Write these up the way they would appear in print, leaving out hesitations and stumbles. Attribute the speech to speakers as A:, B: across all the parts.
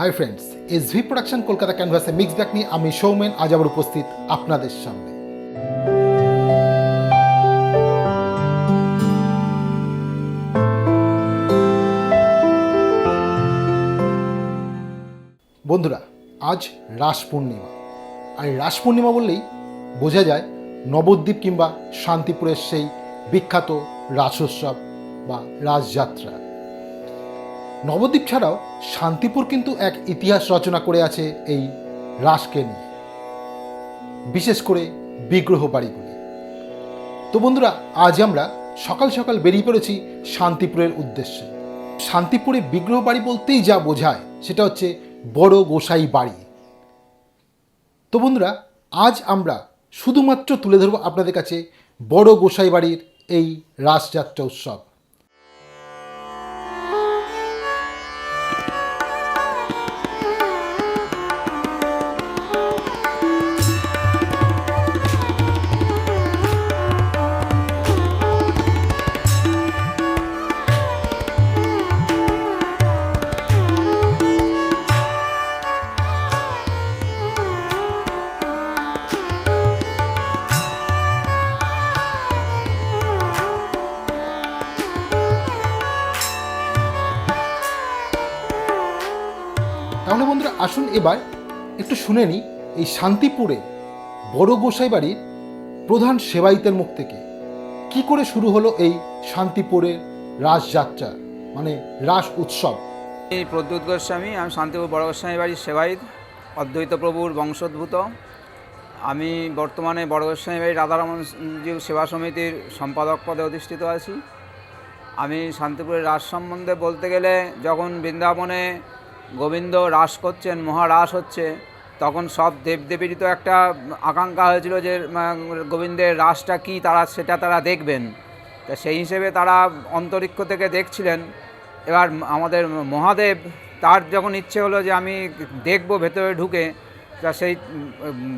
A: Hi friends, SV production Kolkata ক্যানভাসে mix back নিয়ে আমি সৌমেন আজ আবার উপস্থিত আপনাদের সামনে। বন্ধুরা, আজ রাস পূর্ণিমা। আর রাস পূর্ণিমা বললেই বোঝা যায় নবদ্বীপ কিংবা শান্তিপুরের সেই বিখ্যাত রাসোৎসব বা রাসযাত্রা। নবদ্বীপ ছাড়াও শান্তিপুর কিন্তু এক ইতিহাস রচনা করে আছে এই রাসকে নিয়ে, বিশেষ করে বিগ্রহ বাড়িগুলি। তো বন্ধুরা, আজ আমরা সকাল সকাল বেরিয়ে পড়েছি শান্তিপুরের উদ্দেশ্যে। শান্তিপুরে বিগ্রহ বাড়ি বলতেই যা বোঝায় সেটা হচ্ছে বড় গোসাই বাড়ি। তো বন্ধুরা, আজ আমরা শুধুমাত্র তুলে ধরব আপনাদের কাছে বড় গোসাই বাড়ির এই রাসযাত্রা উৎসব। তাহলে বন্ধুরা, আসুন এবার একটু শুনে নিই এই শান্তিপুরে বড় গোসাই বাড়ির প্রধান সেবায়িতের মুখ থেকে কি করে শুরু হলো এই শান্তিপুরের রাসযাত্রা, মানে রাস উৎসব।
B: আমি প্রদ্যুৎ গোস্বামী, আমি শান্তিপুর বড় গোস্বামী বাড়ির সেবায়িত, অদ্বৈত প্রভুর বংশোদ্ভূত। আমি বর্তমানে বড় গোস্বামী বাড়ির রাধারমণজি সেবা সমিতির সম্পাদক পদে অধিষ্ঠিত আছি। আমি শান্তিপুরের রাস সম্বন্ধে বলতে গেলে, যখন বৃন্দাবনে গোবিন্দ রাস করছেন, মহারাস হচ্ছে, তখন সব দেবদেবীরই তো একটা আকাঙ্ক্ষা হয়েছিল যে গোবিন্দের রাসটা কী সেটা তারা দেখবেন। তা সেই হিসেবে তারা অন্তরিক্ষ থেকে দেখছিলেন। এবার আমাদের মহাদেব, তার যখন ইচ্ছে হলো যে আমি দেখব ভেতরে ঢুকে, তা সেই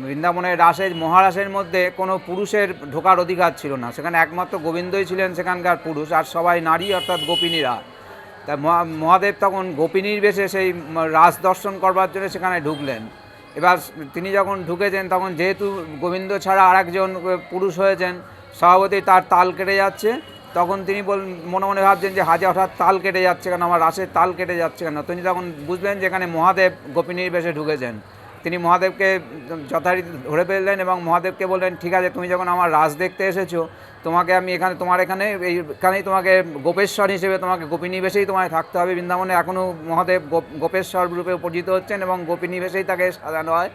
B: বৃন্দাবনের রাসের মহারাসের মধ্যে কোনো পুরুষের ঢোকার অধিকার ছিল না, সেখানে একমাত্র গোবিন্দই ছিলেন সেখানকার পুরুষ, আর সবাই নারী, অর্থাৎ গোপিনীরা। তা মহাদেব তখন গোপিনীর বেশে সেই রাস দর্শন করবার জন্য সেখানে ঢুকলেন। এবার তিনি যখন ঢুকেছেন, তখন যেহেতু গোবিন্দ ছাড়া আর একজন পুরুষ হয়েছেন, স্বভাবতই তার তাল কেটে যাচ্ছে। তখন তিনি মনে মনে ভাবছেন যে হাজে হঠাৎ তাল কেটে যাচ্ছে কেন, আমার রাসের তাল কেটে যাচ্ছে কেন। তিনি তখন বুঝলেন যে এখানে মহাদেব গোপিনীর বেশে ঢুকেছেন। তিনি মহাদেবকে যথারীতি ধরে ফেললেন এবং মহাদেবকে বললেন, ঠিক আছে, তুমি যখন আমার রাস দেখতে এসেছো, তোমাকে আমি এইখানেই তোমাকে গোপেশ্বর হিসেবে, তোমাকে গোপিনী বেশেই তোমায় থাকতে হবে। বৃন্দাবনে এখনও মহাদেব গোপেশ্বর রূপে পূজিত হচ্ছেন এবং গোপিনী বেশেই তাকে সাজানো হয়।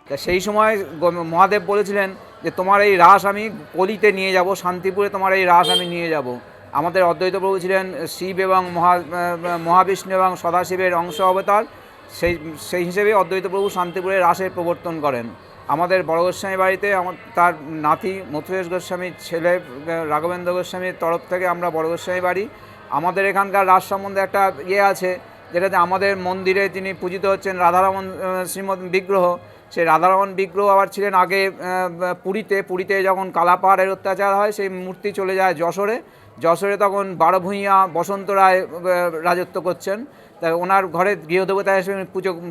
B: তা সেই সময় মহাদেব বলেছিলেন যে তোমার এই রাস আমি কলিতে নিয়ে যাব, শান্তিপুরে তোমার এই রাস আমি নিয়ে যাব। আমাদের অদ্বৈত প্রভু ছিলেন শিব এবং মহাবিষ্ণু এবং সদাশিবের অংশ অবতার। সেই হিসেবে অদ্বৈত প্রভু শান্তিপুরে রাসের প্রবর্তন করেন। আমাদের বড় গোস্বামী বাড়িতে তার নাতি মথুরেশ গোস্বামীর ছেলে রাঘবেন্দ্র গোস্বামীর তরফ থেকে আমরা বড় গোস্বামী বাড়ি। আমাদের এখানকার রাস সম্বন্ধে একটা আছে, যেটাতে আমাদের মন্দিরে যিনি পূজিত হচ্ছেন রাধারমণ শ্রীমদ বিগ্রহ, সেই রাধারমণ বিগ্রহ আবার ছিলেন আগে পুরীতে যখন কালাপাহাড়ের অত্যাচার হয়, সেই মূর্তি চলে যায় যশোরে তখন বারোভূঁইয়া বসন্ত রায় রাজত্ব করছেন, তাই ওনার ঘরে গৃহদেবতা হিসেবে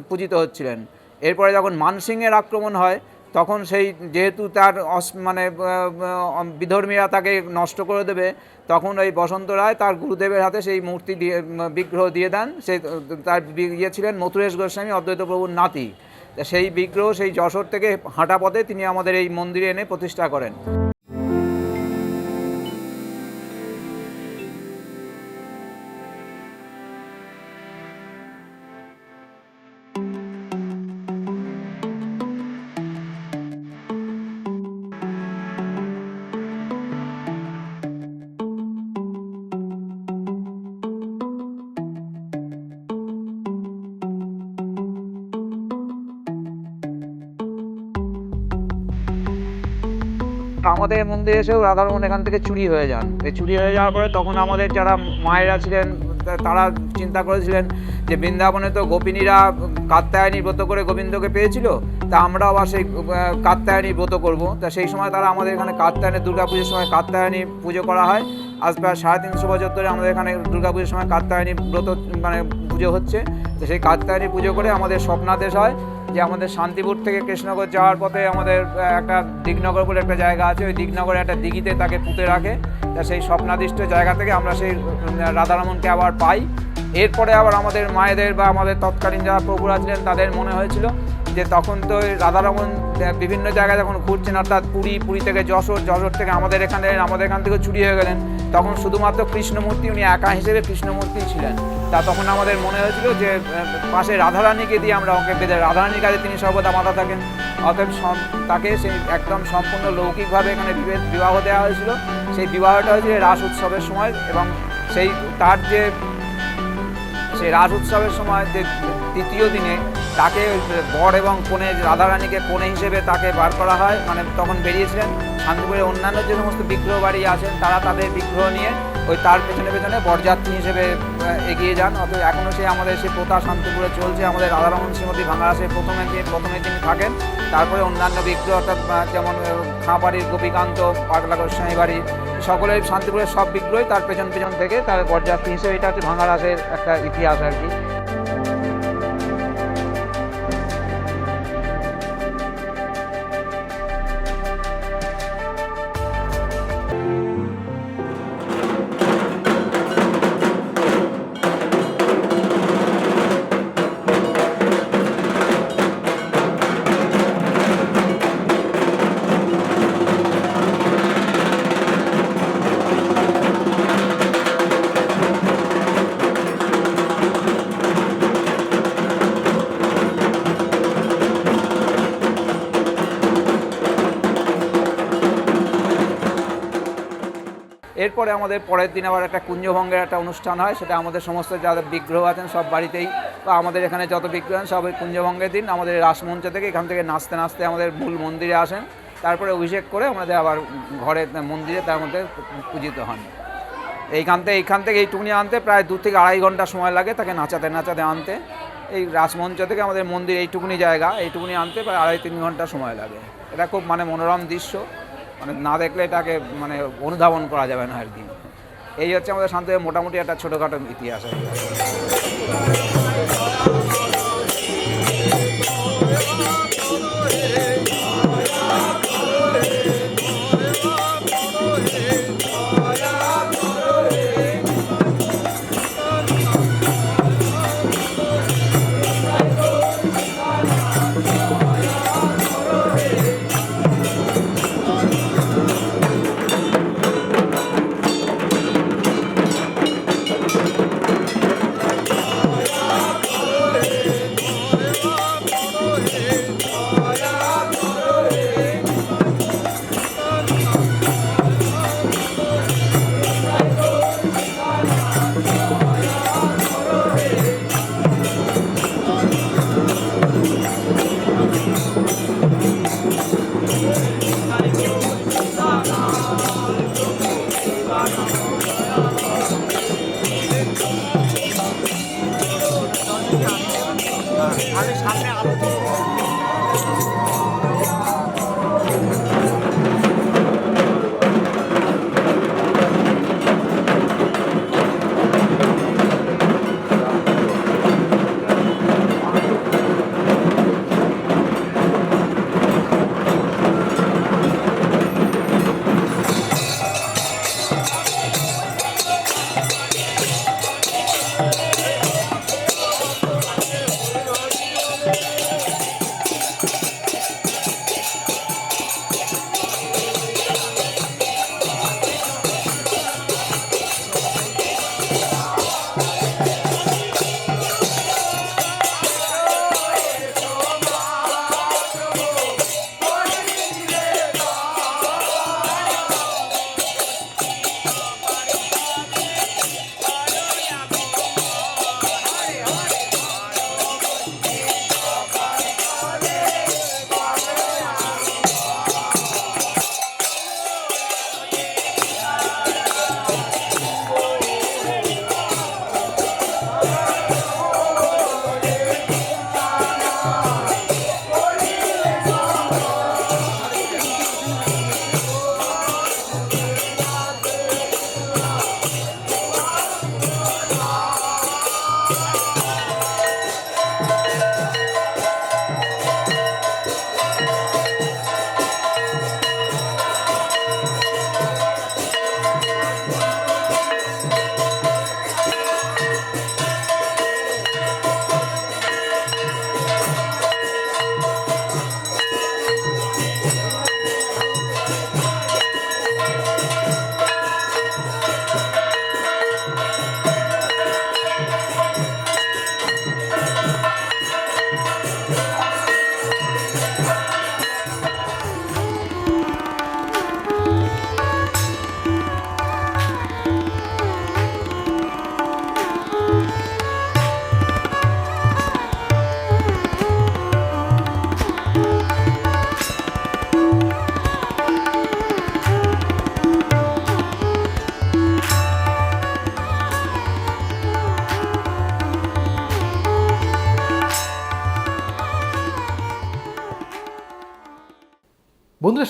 B: পূজিত হচ্ছিলেন। এরপরে যখন মানসিংহের আক্রমণ হয়, তখন যেহেতু তার বিধর্মীরা তাকে নষ্ট করে দেবে, তখন ওই বসন্ত রায় তার গুরুদেবের হাতে সেই মূর্তি বিগ্রহ দিয়ে দেন। তার ছিলেন মথুরেশ গোস্বামী, অদ্বৈত প্রভুর নাতি। সেই বিগ্রহ সেই যশোর থেকে হাঁটা পথে তিনি আমাদের এই মন্দিরে এনে প্রতিষ্ঠা করেন। আমাদের মন্দিরে এসেও রাধারমণ এখান থেকে চুরি হয়ে যান। এই চুরি হয়ে যাওয়ার পরে তখন আমাদের যারা মায়েরা ছিলেন তারা চিন্তা করেছিলেন যে বৃন্দাবনে তো গোপিনীরা কাত্যায়নী ব্রত করে গোবিন্দকে পেয়েছিল, তা আমরাও আবার সেই কাত্যায়নী ব্রত করব। তা সেই সময় তারা আমাদের এখানে কাত্যায়নী দুর্গা পুজোর সময় কাত্যায়নী পুজো করা হয়। আজ প্রায় 350 বছর ধরে আমাদের এখানে দুর্গা পুজোর সময় কাত্যায়নী ব্রত মানে পুজো হচ্ছে। তো সেই কাত্যায়নী পুজো করে আমাদের স্বপ্নাদেশ হয় যে আমাদের শান্তিপুর থেকে কৃষ্ণনগর যাওয়ার পথে আমাদের একটা দিগনগর বলে একটা জায়গা আছে, ওই দিগনগরে একটা দিঘিতে তাকে পুঁতে রাখে। তা সেই স্বপ্নাদিষ্ট জায়গা থেকে আমরা সেই রাধারমণকে আবার পাই। এরপরে আবার আমাদের মায়েদের বা আমাদের তৎকালীন যারা প্রভুরা ছিলেন তাদের মনে হয়েছিল যে তখন তো রাধারমণ বিভিন্ন জায়গায় যখন ঘুরছেন, অর্থাৎ পুরী থেকে যশোর থেকে আমাদের এখান থেকে চুরি হয়ে গেলেন, তখন শুধুমাত্র কৃষ্ণমূর্তি উনি একা হিসেবে কৃষ্ণমূর্তিই ছিলেন। তা তখন আমাদের মনে হয়েছিল যে পাশে রাধারানীকে দিয়ে আমরা ওকে বেঁধে, রাধারানীর কাছে তিনি সর্বদা মাথা থাকেন, অতএব তাকে সেই একদম সম্পূর্ণ লৌকিকভাবে এখানে বিবাহ দেওয়া হয়েছিল। সেই বিবাহটা হয়েছিল রাস উৎসবের সময়, এবং সেই রাস উৎসবের সময় যে তৃতীয় দিনে তাকে বর এবং কনে, রাধারানীকে কনে হিসেবে তাকে বার করা হয়। মানে তখন বেরিয়েছিলেন শান্তিপুরের অন্যান্য যে সমস্ত বিগ্রহ বাড়ি আছেন তারা তাদের বিগ্রহ নিয়ে ওই তার পেছনে বরযাত্রী হিসেবে এগিয়ে যান। অথচ এখনও আমাদের সেই প্রথা শান্তিপুরে চলছে। আমাদের রাধারমণ শ্রীমতী ভাঙারাসে প্রথমে তিনি থাকেন, তারপরে অন্যান্য বিগ্রহ অর্থাৎ যেমন খাঁবাড়ির গোপীকান্ত, পাগলা গোস্বামী বাড়ি, সকলের শান্তিপুরের সব বিগ্রহই তার পেছন থেকে তার বরযাত্রী হিসেবে, এটা হচ্ছে ভাঙারাসের একটা ইতিহাস আর কি। এরপরে আমাদের পরের দিন আবার একটা কুঞ্জভঙ্গের একটা অনুষ্ঠান হয়। সেটা আমাদের সমস্ত যাদের বিগ্রহ আছেন সব বাড়িতেই, বা আমাদের এখানে যত বিগ্রহ আছেন সব ওই কুঞ্জভঙ্গের দিন আমাদের রাসমঞ্চ থেকে এখান থেকে নাচতে নাচতে আমাদের মূল মন্দিরে আসেন। তারপরে অভিষেক করে আমাদের আবার ঘরে মন্দিরে তার মধ্যে পূজিত হন। এইখান থেকে এইটুকুনি আনতে প্রায় 2 থেকে 2.5 ঘন্টা সময় লাগে তাকে নাচাতে আনতে। এই রাসমঞ্চ থেকে আমাদের মন্দির এইটুকুনি জায়গা, এইটুকুনি আনতে প্রায় 2.5-3 ঘন্টা সময় লাগে। এটা খুব মনোরম দৃশ্য, না দেখলে এটাকে অনুধাবন করা যাবে না আর কি। এই হচ্ছে আমাদের শান্তিপুরের মোটামুটি একটা ছোটোখাটো ইতিহাস আর কি।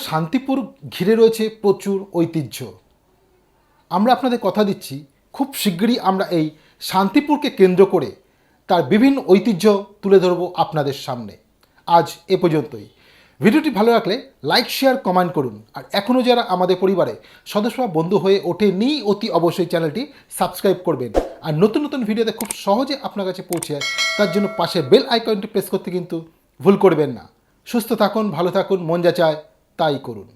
A: শান্তিপুর ঘিরে রয়েছে প্রচুর ঐতিহ্য। আমরা আপনাদের কথা দিচ্ছি, খুব শিগগিরই আমরা এই শান্তিপুরকে কেন্দ্র করে তার বিভিন্ন ঐতিহ্য তুলে ধরব আপনাদের সামনে। আজ এ পর্যন্তই। ভিডিওটি ভালো লাগলে লাইক, শেয়ার, কমেন্ট করুন। আর এখনও যারা আমাদের পরিবারে সদস্য বা বন্ধু হয়ে ওঠেনি, অতি অবশ্যই চ্যানেলটি সাবস্ক্রাইব করবেন। আর নতুন নতুন ভিডিওতে খুব সহজে আপনার কাছে পৌঁছে যায়, তার জন্য পাশে বেল আইকনটি প্রেস করতে কিন্তু ভুল করবেন না। সুস্থ থাকুন, ভালো থাকুন, মন যা চায় তাই করুন।